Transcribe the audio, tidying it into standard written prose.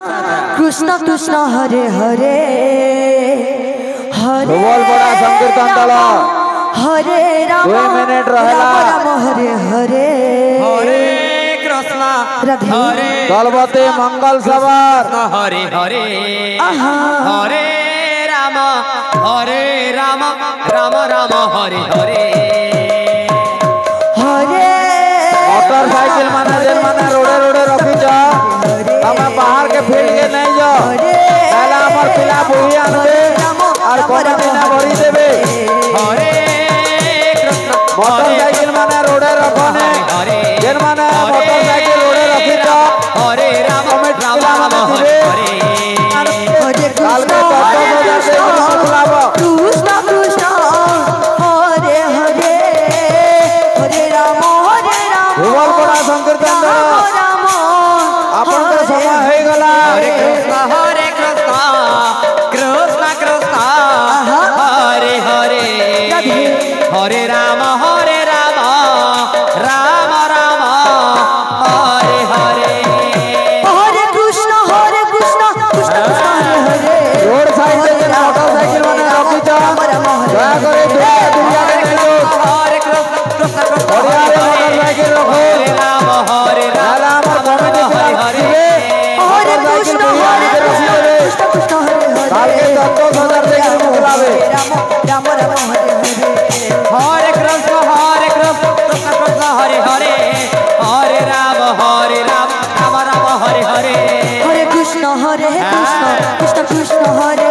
कृष्ण कृष्ण हरे हरे हरे बोल बड़ा संकीर्तन दल हरे राम 2 मिनट रहला राम हरे हरे हरे कृष्ण हरे दलपति मंगल सवार हरे हरे हरे राम राम राम हरे हरे हरे मोटरसाइकिल माने जे माने रोडे रोडे रखी जा हमें बाहर के फील्ड के नहीं जा पहला हमर पिला बुही आनबे और कमिटी ना भरी देबे हरे कृष्ण मोटरसाइकिल माने रोडे रखने जेन माने मोटरसाइकिल रोडे रखी जा हरे राम कमिटी राम पिला राम माने हरे दिबे हरे काल के 14 बजे से बुलावा कृष्ण कृष्ण हरे हरे हरे राम भूगोल बड़ा संकीर्तन दल राम अपन का समय है गला हरे कृष्ण कृष्ण कृष्ण हरे हरे हरे राम राम राम हरे हरे हरे कृष्ण कृष्ण कृष्ण हरे हरे रोड साइड पे मोटरसाइकिल माने रखी जा दया करे दुनिया के नहीं लोग हरे कृष्ण कृष्ण बढ़िया रे मोटरसाइकिल रखो हरे राम हमारा हमर कमिटी हरे कृष्ण कृष्ण हरे हरे काल के 10,000 से बुलावे राम राम हरे हरे हरे कृष्ण कृष्ण कृष्ण हरे हरे हरे राम राम राम हरे हरे हरे कृष्ण कृष्ण कृष्ण हरे